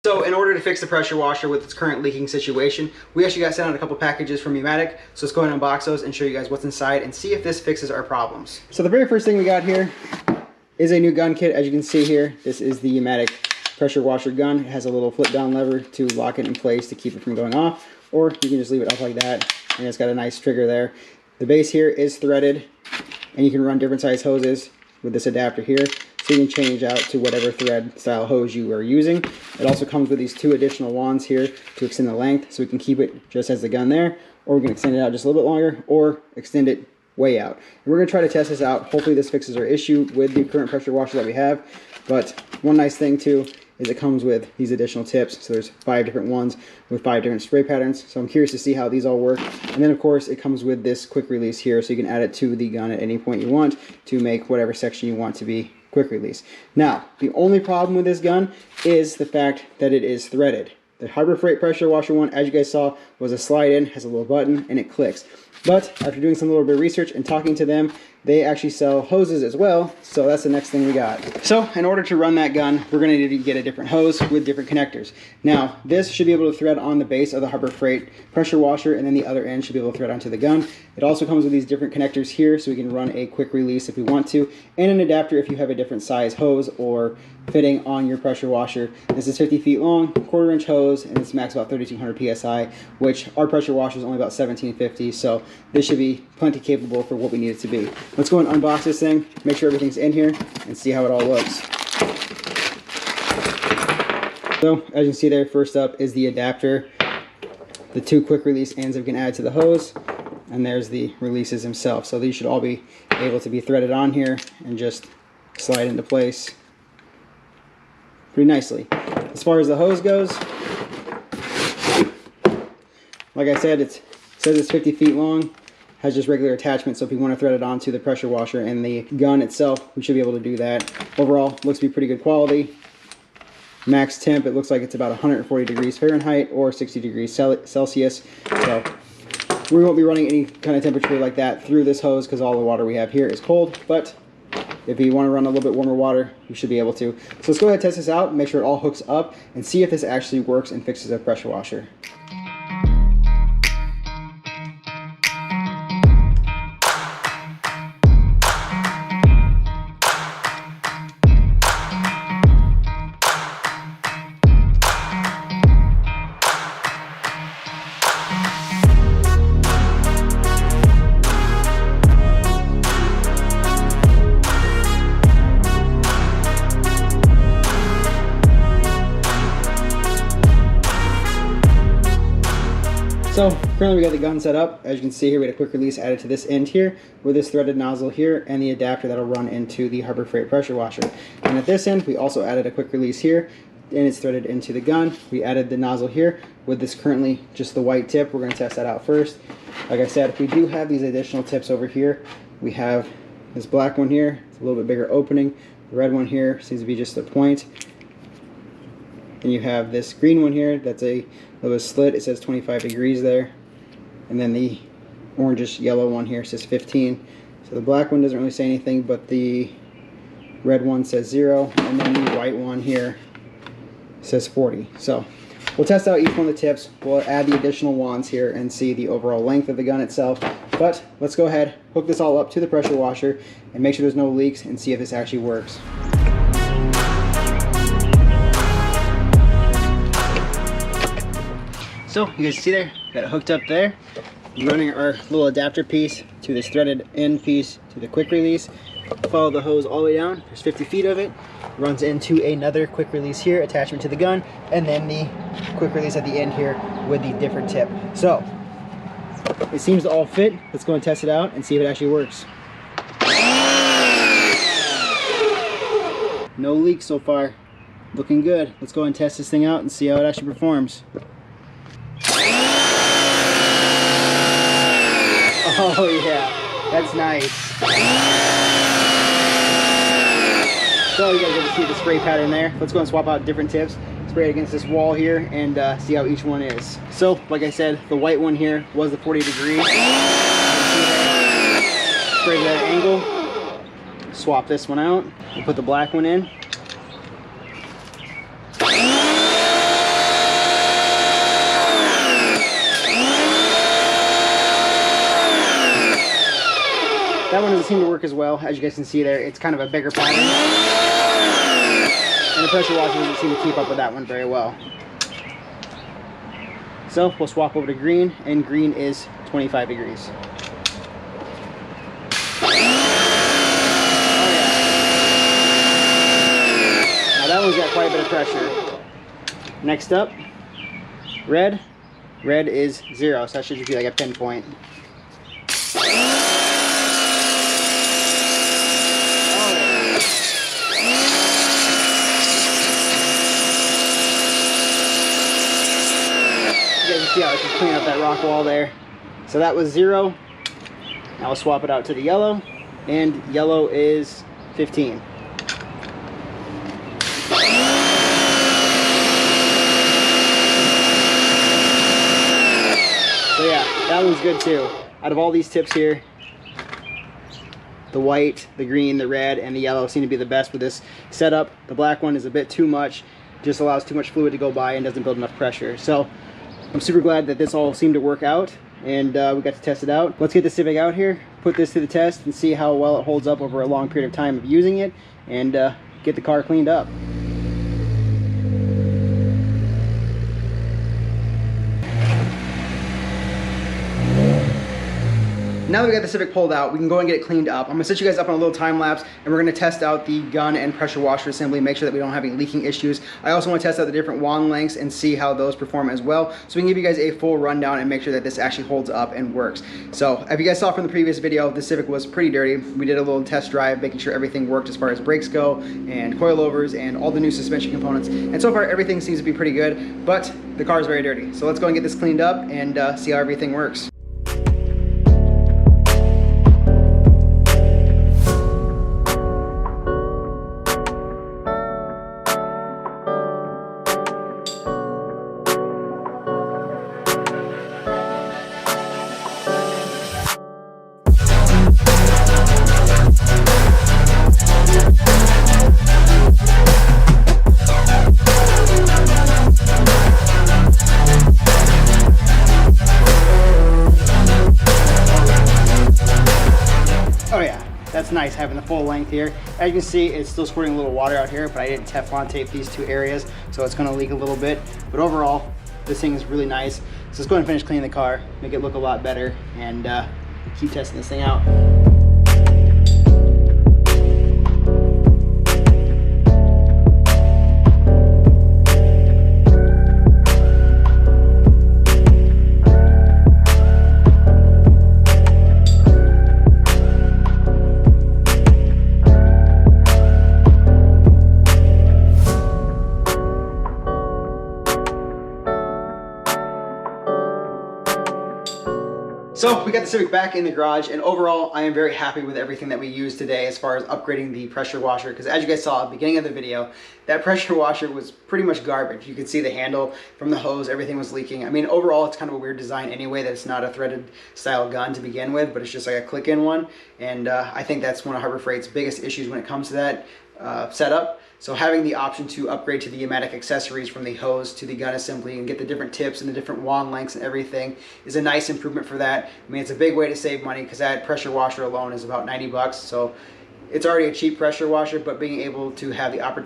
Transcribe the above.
So in order to fix the pressure washer with its current leaking situation, we actually got sent out a couple packages from YAMATIC. So let's go ahead and unbox those and show you guys what's inside and see if this fixes our problems. So the very first thing we got here is a new gun kit. As you can see here, this is the YAMATIC pressure washer gun. It has a little flip down lever to lock it in place to keep it from going off, or you can just leave it up like that, and it's got a nice trigger there. The base here is threaded, and you can run different size hoses with this adapter here. So you can change out to whatever thread style hose you are using. It also comes with these 2 additional wands here to extend the length, so we can keep it just as the gun there, or we can extend it out just a little bit longer, or extend it way out. And we're going to try to test this out. Hopefully this fixes our issue with the current pressure washer that we have. But one nice thing too is it comes with these additional tips. So there's 5 different ones with 5 different spray patterns. So I'm curious to see how these all work. And then of course it comes with this quick release here, so you can add it to the gun at any point you want to make whatever section you want to be quick release. Now, the only problem with this gun is the fact that it is threaded. The Harbor Freight pressure washer one, as you guys saw, was a slide in, has a little button, and it clicks. But after doing some little bit of research and talking to them, they actually sell hoses as well, so that's the next thing we got. So in order to run that gun, we're going to need to get a different hose with different connectors. Now, this should be able to thread on the base of the Harbor Freight pressure washer, and then the other end should be able to thread onto the gun. It also comes with these different connectors here, so we can run a quick release if we want to, and an adapter if you have a different size hose or fitting on your pressure washer. This is 50 feet long, 1/4 inch hose, and it's max about 3200 psi, which our pressure washer is only about 1750, so this should be plenty capable for what we need it to be. Let's go and unbox this thing, make sure everything's in here, and see how it all looks. So, as you can see there, first up is the adapter, the 2 quick release ends that we can add to the hose, and there's the releases themselves. So these should all be able to be threaded on here and just slide into place pretty nicely. As far as the hose goes, like I said, it says it's 50 feet long, has just regular attachment, so if you want to thread it onto the pressure washer and the gun itself, we should be able to do that. Overall, looks to be pretty good quality. Max temp, it looks like it's about 140 degrees Fahrenheit or 60 degrees Celsius. So we won't be running any kind of temperature like that through this hose because all the water we have here is cold, but if you want to run a little bit warmer water, you should be able to. So let's go ahead and test this out, make sure it all hooks up, and see if this actually works and fixes our pressure washer. So currently we got the gun set up. As you can see here, we had a quick release added to this end here with this threaded nozzle here and the adapter that'll run into the Harbor Freight pressure washer. And at this end, we also added a quick release here, and it's threaded into the gun. We added the nozzle here with this currently just the white tip. We're going to test that out first. Like I said, we do have these additional tips over here. We have this black one here. It's a little bit bigger opening. The red one here seems to be just a point. And you have this green one here that's a little slit. It says 25 degrees there. And then the orangish yellow one here says 15. So the black one doesn't really say anything, but the red one says 0. And then the white one here says 40. So we'll test out each one of the tips. We'll add the additional wands here and see the overall length of the gun itself. But let's go ahead, hook this all up to the pressure washer and make sure there's no leaks and see if this actually works. So you guys see there, got it hooked up there. We're running our little adapter piece to this threaded end piece to the quick release. Follow the hose all the way down. There's 50 feet of it. Runs into another quick release here, attachment to the gun, and then the quick release at the end here with the different tip. So it seems to all fit. Let's go and test it out and see if it actually works. No leaks so far. Looking good. Let's go and test this thing out and see how it actually performs. Oh yeah, that's nice. So you guys get to see the spray pattern there. Let's go and swap out different tips. Spray it against this wall here and see how each one is. So like I said, the white one here was the 40 degrees. Spray to that angle. Swap this one out. We'll put the black one in. That one doesn't seem to work as well. As you guys can see there, it's kind of a bigger pattern. And the pressure washer doesn't seem to keep up with that one very well. So we'll swap over to green, and green is 25 degrees. Oh yeah. Now that one's got quite a bit of pressure. Next up, red. Red is 0, so that should just be like a pinpoint. See how I can clean up that rock wall there. So that was 0. Now we'll swap it out to the yellow, and yellow is 15. So yeah, that one's good too. Out of all these tips here, the white, the green, the red, and the yellow seem to be the best with this setup. The black one is a bit too much, just allows too much fluid to go by and doesn't build enough pressure. So I'm super glad that this all seemed to work out, and we got to test it out. Let's get the Civic out here, put this to the test, and see how well it holds up over a long period of time of using it, and get the car cleaned up. Now that we got the Civic pulled out, we can go and get it cleaned up. I'm gonna set you guys up on a little time lapse, and we're gonna test out the gun and pressure washer assembly, make sure that we don't have any leaking issues. I also wanna test out the different wand lengths and see how those perform as well, so we can give you guys a full rundown and make sure that this actually holds up and works. So, if you guys saw from the previous video, the Civic was pretty dirty. We did a little test drive, making sure everything worked as far as brakes go, and coilovers, and all the new suspension components. And so far, everything seems to be pretty good, but the car is very dirty. So let's go and get this cleaned up and see how everything works. That's nice having the full length here. As you can see, it's still squirting a little water out here, but I didn't Teflon tape these two areas, so it's gonna leak a little bit. But overall, this thing is really nice. So let's go ahead and finish cleaning the car, make it look a lot better, and keep testing this thing out. So we got the Civic back in the garage, and overall I am very happy with everything that we used today as far as upgrading the pressure washer, because as you guys saw at the beginning of the video, that pressure washer was pretty much garbage. You could see the handle from the hose, everything was leaking. I mean, overall it's kind of a weird design anyway, that it's not a threaded style gun to begin with, but it's just like a click-in one, and I think that's one of Harbor Freight's biggest issues when it comes to that setup. So having the option to upgrade to the YAMATIC accessories from the hose to the gun assembly and get the different tips and the different wand lengths and everything is a nice improvement for that. I mean, it's a big way to save money because that pressure washer alone is about 90 bucks. So it's already a cheap pressure washer, but being able to have the opportunity